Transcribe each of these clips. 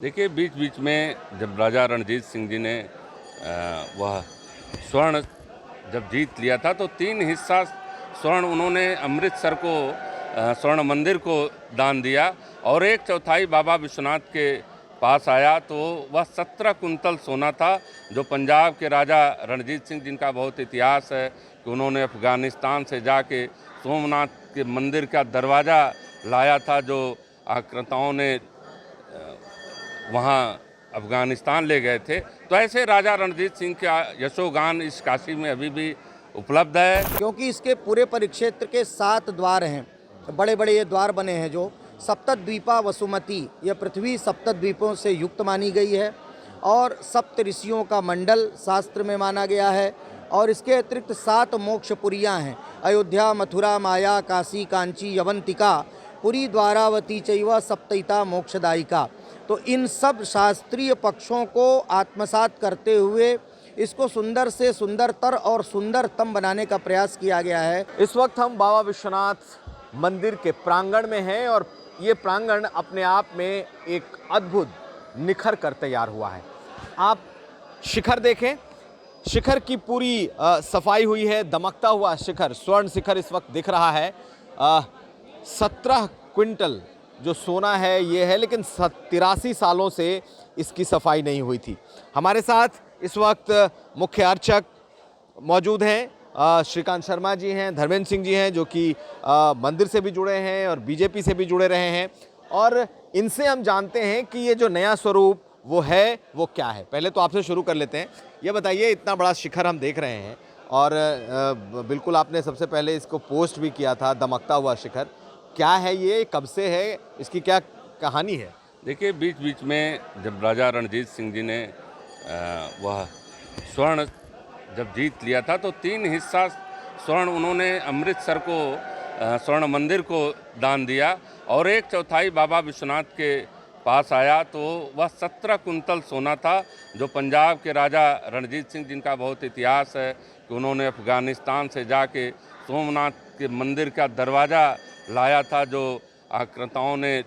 देखिए, बीच बीच में जब राजा रणजीत सिंह जी ने वह स्वर्ण जब जीत लिया था तो 3 हिस्सा स्वर्ण उन्होंने अमृतसर को स्वर्ण मंदिर को दान दिया और 1/4 बाबा विश्वनाथ के पास आया। तो वह 17 कुंतल सोना था जो पंजाब के राजा रणजीत सिंह, जिनका बहुत इतिहास है कि उन्होंने अफ़गानिस्तान से जाके सोमनाथ के मंदिर का दरवाज़ा लाया था, जो आक्रांताओं ने वहाँ अफ़गानिस्तान ले गए थे। तो ऐसे राजा रणजीत सिंह का यशोगान इस काशी में अभी भी उपलब्ध है, क्योंकि इसके पूरे परिक्षेत्र के 7 द्वार हैं, बड़े बड़े ये द्वार बने हैं। जो सप्तद्वीपा वसुमती, ये पृथ्वी सप्तद्वीपों से युक्त मानी गई है और सप्त ऋषियों का मंडल शास्त्र में माना गया है। और इसके अतिरिक्त 7 मोक्षपुरियाँ हैं, अयोध्या, मथुरा, माया, काशी, कांची, यवंतिका, पुरी, द्वारावती चैव सप्तैता मोक्षदायिका। तो इन सब शास्त्रीय पक्षों को आत्मसात करते हुए इसको सुंदर से सुंदरतर और सुंदरतम बनाने का प्रयास किया गया है। इस वक्त हम बाबा विश्वनाथ मंदिर के प्रांगण में हैं और ये प्रांगण अपने आप में एक अद्भुत निखर कर तैयार हुआ है। आप शिखर देखें, शिखर की पूरी सफाई हुई है, दमकता हुआ शिखर, स्वर्ण शिखर इस वक्त दिख रहा है। 17 क्विंटल जो सोना है ये है, लेकिन 83 सालों से इसकी सफाई नहीं हुई थी। हमारे साथ इस वक्त मुख्य अर्चक मौजूद हैं, श्रीकांत शर्मा जी हैं, धर्मेंद्र सिंह जी हैं, जो कि मंदिर से भी जुड़े हैं और बीजेपी से भी जुड़े रहे हैं। और इनसे हम जानते हैं कि ये जो नया स्वरूप वो है वो क्या है। पहले तो आपसे शुरू कर लेते हैं, ये बताइए, इतना बड़ा शिखर हम देख रहे हैं और बिल्कुल आपने सबसे पहले इसको पोस्ट भी किया था, दमकता हुआ शिखर, क्या है ये, कब से है, इसकी क्या कहानी है? देखिए, बीच बीच में जब राजा रणजीत सिंह जी ने वह स्वर्ण जब जीत लिया था तो 3 हिस्सा स्वर्ण उन्होंने अमृतसर को स्वर्ण मंदिर को दान दिया और 1/4 बाबा विश्वनाथ के पास आया। तो वह 17 कुंतल सोना था जो पंजाब के राजा रणजीत सिंह, जिनका बहुत इतिहास है कि उन्होंने अफ़गानिस्तान से जाके सोमनाथ के मंदिर का दरवाज़ा लाया था, जो आक्रांताओं ने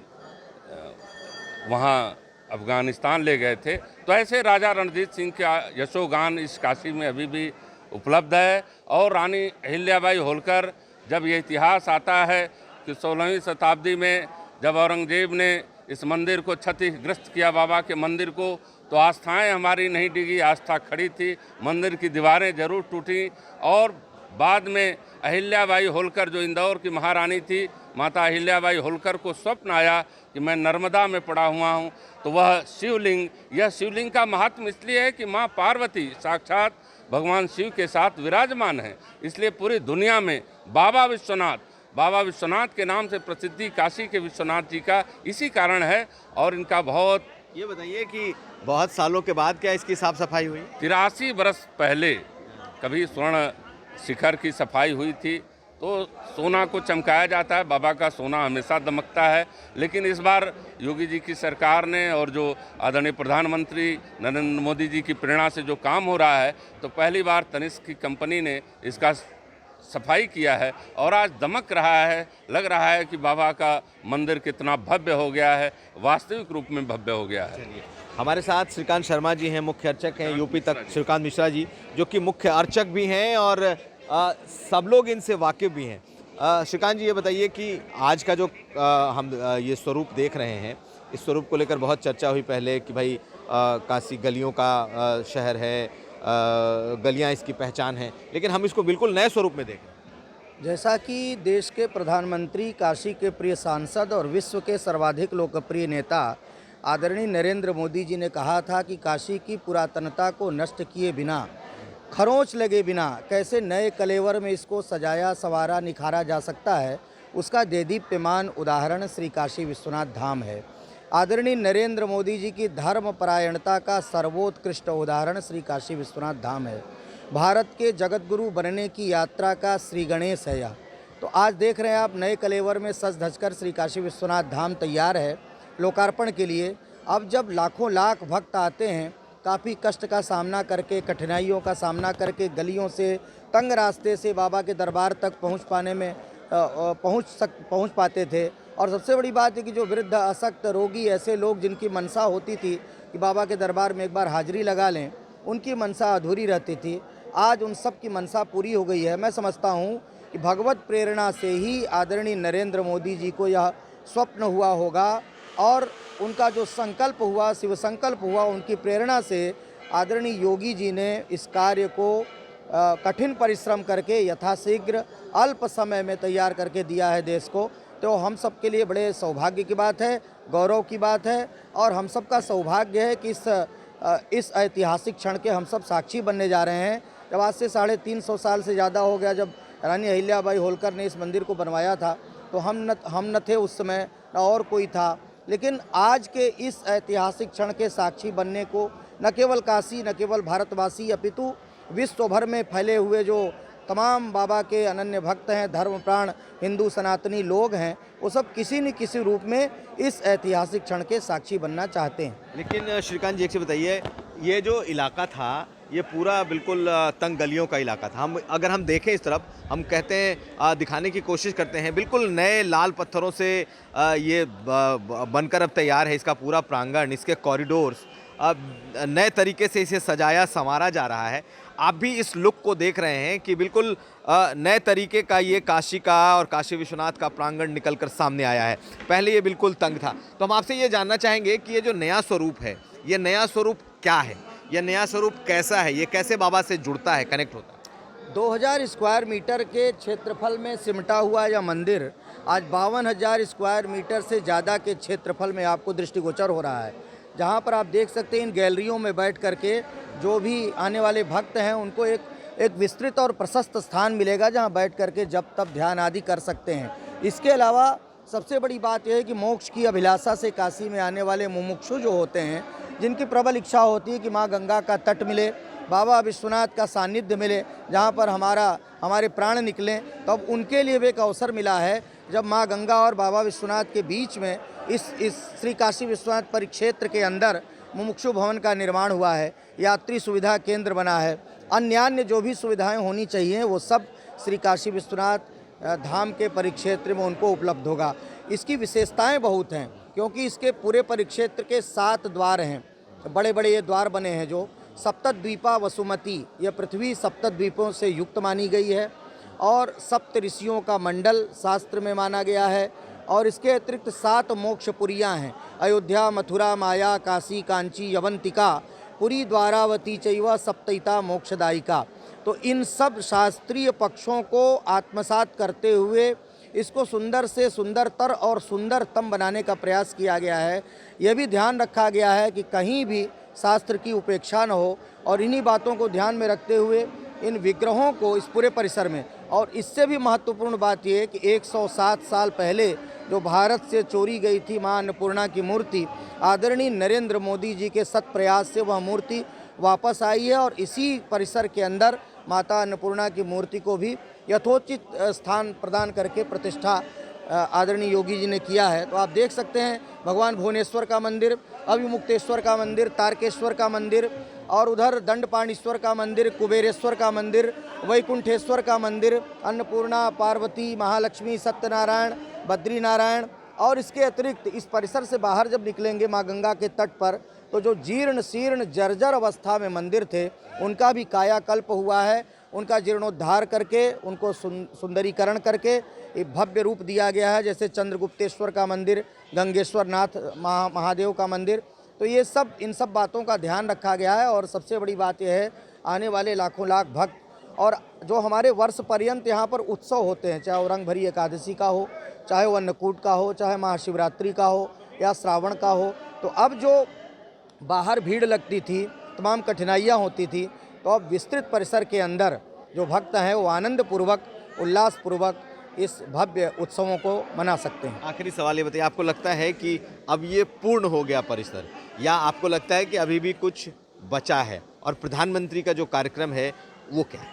वहाँ अफ़गानिस्तान ले गए थे। तो ऐसे राजा रणजीत सिंह का यशोगान इस काशी में अभी भी उपलब्ध है। और रानी अहिल्याबाई होलकर, जब ये इतिहास आता है कि 16वीं शताब्दी में जब औरंगजेब ने इस मंदिर को क्षतिग्रस्त किया, बाबा के मंदिर को, तो आस्थाएं हमारी नहीं डिगी, आस्था खड़ी थी, मंदिर की दीवारें जरूर टूटी। और बाद में अहिल्याबाई होलकर, जो इंदौर की महारानी थी, माता अहिल्याबाई होलकर को स्वप्न आया कि मैं नर्मदा में पड़ा हुआ हूँ, तो वह शिवलिंग, यह शिवलिंग का महात्म इसलिए है कि माँ पार्वती साक्षात भगवान शिव के साथ विराजमान है। इसलिए पूरी दुनिया में बाबा विश्वनाथ के नाम से प्रसिद्धि काशी के विश्वनाथ जी का इसी कारण है। और इनका बहुत, ये बताइए कि बहुत सालों के बाद क्या इसकी साफ सफाई हुई? 83 बरस पहले कभी स्वर्ण शिखर की सफाई हुई थी। तो सोना को चमकाया जाता है, बाबा का सोना हमेशा दमकता है। लेकिन इस बार योगी जी की सरकार ने और जो आदरणीय प्रधानमंत्री नरेंद्र मोदी जी की प्रेरणा से जो काम हो रहा है, तो पहली बार तनिष्क की कंपनी ने इसका सफाई किया है और आज दमक रहा है। लग रहा है कि बाबा का मंदिर कितना भव्य हो गया है, वास्तविक रूप में भव्य हो गया है। हमारे साथ श्रीकांत शर्मा जी हैं, मुख्य अर्चक हैं यूपी तक, श्रीकांत मिश्रा जी जो कि मुख्य अर्चक भी हैं और सब लोग इनसे वाकिफ भी हैं। श्रीकांत जी, ये बताइए कि आज का जो हम ये स्वरूप देख रहे हैं, इस स्वरूप को लेकर बहुत चर्चा हुई पहले कि भाई काशी गलियों का शहर है, गलियां इसकी पहचान है, लेकिन हम इसको बिल्कुल नए स्वरूप में देखें। जैसा कि देश के प्रधानमंत्री, काशी के प्रिय सांसद और विश्व के सर्वाधिक लोकप्रिय नेता आदरणीय नरेंद्र मोदी जी ने कहा था कि काशी की पुरातनता को नष्ट किए बिना, खरोंच लगे बिना कैसे नए कलेवर में इसको सजाया, संवारा, निखारा जा सकता है, उसका देदीप्यमान उदाहरण श्री काशी विश्वनाथ धाम है। आदरणीय नरेंद्र मोदी जी की धर्मपरायणता का सर्वोत्कृष्ट उदाहरण श्री काशी विश्वनाथ धाम है। भारत के जगतगुरु बनने की यात्रा का श्री गणेश है यह। तो आज देख रहे हैं आप, नए कलेवर में सज धजकर श्री काशी विश्वनाथ धाम तैयार है लोकार्पण के लिए। अब जब लाखों लाख भक्त आते हैं, काफ़ी कष्ट का सामना करके, कठिनाइयों का सामना करके, गलियों से, तंग रास्ते से बाबा के दरबार तक पहुंच पाने में पहुंच पाते थे और सबसे बड़ी बात है कि जो वृद्ध, अशक्त, रोगी, ऐसे लोग जिनकी मनसा होती थी कि बाबा के दरबार में एक बार हाजिरी लगा लें, उनकी मनसा अधूरी रहती थी, आज उन सब की मनसा पूरी हो गई है। मैं समझता हूँ कि भगवत प्रेरणा से ही आदरणीय नरेंद्र मोदी जी को यह स्वप्न हुआ होगा और उनका जो संकल्प हुआ, शिव संकल्प हुआ, उनकी प्रेरणा से आदरणीय योगी जी ने इस कार्य को कठिन परिश्रम करके यथाशीघ्र अल्प समय में तैयार करके दिया है देश को। तो हम सब के लिए बड़े सौभाग्य की बात है, गौरव की बात है और हम सब का सौभाग्य है कि इस ऐतिहासिक क्षण के हम सब साक्षी बनने जा रहे हैं। जब आज से 350 साल से ज़्यादा हो गया जब रानी अहिल्याबाई होलकर ने इस मंदिर को बनवाया था, तो हम न थे उस समय, न और कोई था। लेकिन आज के इस ऐतिहासिक क्षण के साक्षी बनने को न केवल काशी, न केवल भारतवासी, अपितु विश्व भर में फैले हुए जो तमाम बाबा के अनन्य भक्त हैं, धर्मप्राण हिंदू सनातनी लोग हैं, वो सब किसी न किसी रूप में इस ऐतिहासिक क्षण के साक्षी बनना चाहते हैं। लेकिन श्रीकांत जी, एक से बताइए, ये जो इलाका था ये पूरा बिल्कुल तंग गलियों का इलाका था। अगर हम देखें इस तरफ, हम कहते हैं, दिखाने की कोशिश करते हैं, बिल्कुल नए लाल पत्थरों से ये बनकर अब तैयार है इसका पूरा प्रांगण, इसके कॉरिडोर्स, अब नए तरीके से इसे सजाया संवारा जा रहा है। आप भी इस लुक को देख रहे हैं कि बिल्कुल नए तरीके का ये काशी का और काशी विश्वनाथ का प्रांगण निकल कर सामने आया है। पहले ये बिल्कुल तंग था। तो हम आपसे ये जानना चाहेंगे कि ये जो नया स्वरूप है, ये नया स्वरूप क्या है, ये नया स्वरूप कैसा है, ये कैसे बाबा से जुड़ता है, कनेक्ट होता है? 2000 स्क्वायर मीटर के क्षेत्रफल में सिमटा हुआ यह मंदिर आज 52,000 स्क्वायर मीटर से ज़्यादा के क्षेत्रफल में आपको दृष्टिगोचर हो रहा है, जहाँ पर आप देख सकते हैं इन गैलरियों में बैठ करके जो भी आने वाले भक्त हैं उनको एक विस्तृत और प्रशस्त स्थान मिलेगा जहाँ बैठ करके जब तब ध्यान आदि कर सकते हैं। इसके अलावा सबसे बड़ी बात यह है कि मोक्ष की अभिलाषा से काशी में आने वाले मुमुक्षु जो होते हैं, जिनकी प्रबल इच्छा होती है कि माँ गंगा का तट मिले, बाबा विश्वनाथ का सानिध्य मिले, जहाँ पर हमारे प्राण निकलें, तो अब उनके लिए भी एक अवसर मिला है जब माँ गंगा और बाबा विश्वनाथ के बीच में इस श्री काशी विश्वनाथ परिक्षेत्र के अंदर मुमुक्षु भवन का निर्माण हुआ है, यात्री सुविधा केंद्र बना है, अन्य जो भी सुविधाएं होनी चाहिए वो सब श्री काशी विश्वनाथ धाम के परिक्षेत्र में उनको उपलब्ध होगा। इसकी विशेषताएं बहुत हैं क्योंकि इसके पूरे परिक्षेत्र के 7 द्वार हैं, बड़े बड़े ये द्वार बने हैं जो सप्तद्वीपा वसुमती, यह पृथ्वी सप्तद्वीपों से युक्त मानी गई है और सप्त ऋषियों का मंडल शास्त्र में माना गया है। और इसके अतिरिक्त 7 मोक्षपुरियाँ हैं, अयोध्या, मथुरा, माया, काशी, कांची, यवंतिका, पुरी, द्वारावती चैव सप्तैता मोक्षदायिका। तो इन सब शास्त्रीय पक्षों को आत्मसात करते हुए इसको सुंदर से सुंदरतर और सुंदरतम बनाने का प्रयास किया गया है। यह भी ध्यान रखा गया है कि कहीं भी शास्त्र की उपेक्षा न हो और इन्हीं बातों को ध्यान में रखते हुए इन विग्रहों को इस पूरे परिसर में, और इससे भी महत्वपूर्ण बात यह है कि 107 साल पहले जो भारत से चोरी गई थी माँ अन्नपूर्णा की मूर्ति, आदरणीय नरेंद्र मोदी जी के सत प्रयास से वह मूर्ति वापस आई है और इसी परिसर के अंदर माता अन्नपूर्णा की मूर्ति को भी यथोचित स्थान प्रदान करके प्रतिष्ठा आदरणीय योगी जी ने किया है। तो आप देख सकते हैं भगवान भुवनेश्वर का मंदिर, अभिमुक्तेश्वर का मंदिर, तारकेश्वर का मंदिर और उधर दंडपाणीश्वर का मंदिर, कुबेरेश्वर का मंदिर, वैकुंठेश्वर का मंदिर, अन्नपूर्णा, पार्वती, महालक्ष्मी, सत्यनारायण, बद्रीनारायण। और इसके अतिरिक्त इस परिसर से बाहर जब निकलेंगे माँ गंगा के तट पर, तो जो जीर्ण शीर्ण जर्जर अवस्था में मंदिर थे उनका भी कायाकल्प हुआ है, उनका जीर्णोद्धार करके उनको सुंदरीकरण करके एक भव्य रूप दिया गया है, जैसे चंद्रगुप्तेश्वर का मंदिर, गंगेश्वर नाथ महादेव का मंदिर। तो ये सब, इन सब बातों का ध्यान रखा गया है। और सबसे बड़ी बात यह है, आने वाले लाखों लाख भक्त और जो हमारे वर्ष पर्यंत यहाँ पर उत्सव होते हैं, चाहे वो रंग भरी एकादशी का हो, चाहे वो अन्नकूट का हो, चाहे महाशिवरात्रि का हो या श्रावण का हो, तो अब जो बाहर भीड़ लगती थी, तमाम कठिनाइयाँ होती थी, तो अब विस्तृत परिसर के अंदर जो भक्त हैं वो आनंदपूर्वक, उल्लासपूर्वक इस भव्य उत्सवों को मना सकते हैं। आखिरी सवाल ये बताइए, आपको लगता है कि अब ये पूर्ण हो गया परिसर, या आपको लगता है कि अभी भी कुछ बचा है? और प्रधानमंत्री का जो कार्यक्रम है वो क्या है?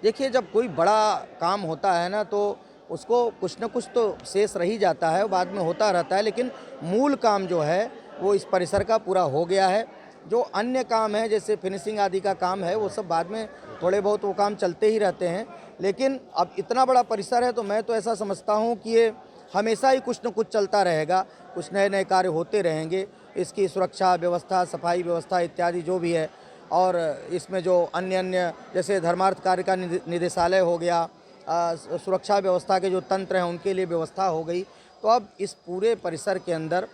देखिए, जब कोई बड़ा काम होता है ना, तो उसको कुछ न कुछ तो शेष रह ही जाता है, बाद में होता रहता है, लेकिन मूल काम जो है वो इस परिसर का पूरा हो गया है। जो अन्य काम है जैसे फिनिशिंग आदि का काम है वो सब बाद में थोड़े बहुत वो काम चलते ही रहते हैं, लेकिन अब इतना बड़ा परिसर है तो मैं तो ऐसा समझता हूँ कि ये हमेशा ही कुछ न कुछ चलता रहेगा, कुछ नए नए कार्य होते रहेंगे। इसकी सुरक्षा व्यवस्था, सफाई व्यवस्था इत्यादि जो भी है, और इसमें जो अन्य अन्य जैसे धर्मार्थ कार्य का निदेशालय हो गया, सुरक्षा व्यवस्था के जो तंत्र हैं उनके लिए व्यवस्था हो गई। तो अब इस पूरे परिसर के अंदर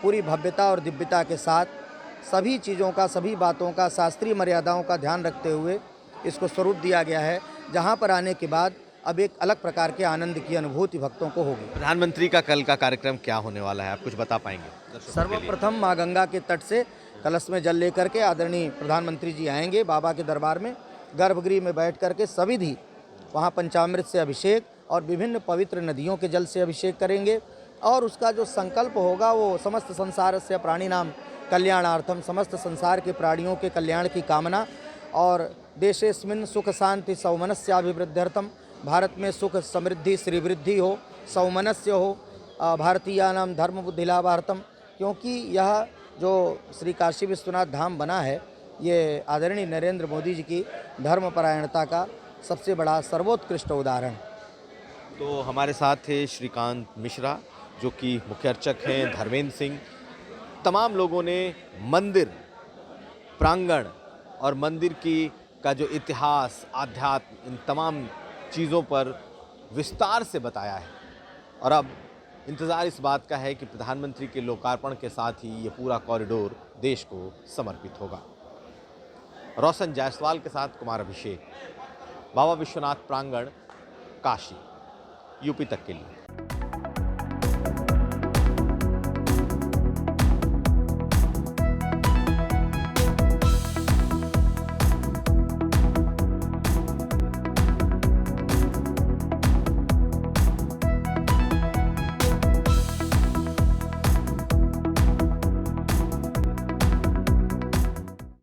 पूरी भव्यता और दिव्यता के साथ सभी चीज़ों का, सभी बातों का, शास्त्रीय मर्यादाओं का ध्यान रखते हुए इसको स्वरूप दिया गया है, जहाँ पर आने के बाद अब एक अलग प्रकार के आनंद की अनुभूति भक्तों को होगी। प्रधानमंत्री का कल का कार्यक्रम क्या होने वाला है, आप कुछ बता पाएंगे दर्शकों के लिए? सर्वप्रथम माँ गंगा के तट से कलश में जल लेकर के आदरणीय प्रधानमंत्री जी आएंगे बाबा के दरबार में, गर्भगृह में बैठ करके सविधि वहाँ पंचामृत से अभिषेक और विभिन्न पवित्र नदियों के जल से अभिषेक करेंगे। और उसका जो संकल्प होगा वो समस्त संसार से प्राणिनाम कल्याणार्थम, समस्त संसार के प्राणियों के कल्याण की कामना, और देशेस्मिन् सुख शांति सौमनस्याभिवृद्ध्यर्थम, भारत में सुख समृद्धि श्रीवृद्धि हो, सौमनस्य हो, भारतीयानाम धर्म बुद्धि लाभार्थम। क्योंकि यह जो श्री काशी विश्वनाथ धाम बना है, ये आदरणीय नरेंद्र मोदी जी की धर्मपरायणता का सबसे बड़ा सर्वोत्कृष्ट उदाहरण। तो हमारे साथ थे श्रीकांत मिश्रा जो कि मुख्य अर्चक हैं, धर्मेंद्र सिंह। तमाम लोगों ने मंदिर प्रांगण और मंदिर का जो इतिहास, आध्यात्म, इन तमाम चीज़ों पर विस्तार से बताया है। और अब इंतज़ार इस बात का है कि प्रधानमंत्री के लोकार्पण के साथ ही ये पूरा कॉरिडोर देश को समर्पित होगा। रोशन जायसवाल के साथ कुमार अभिषेक, बाबा विश्वनाथ प्रांगण, काशी, यूपी तक के लिए।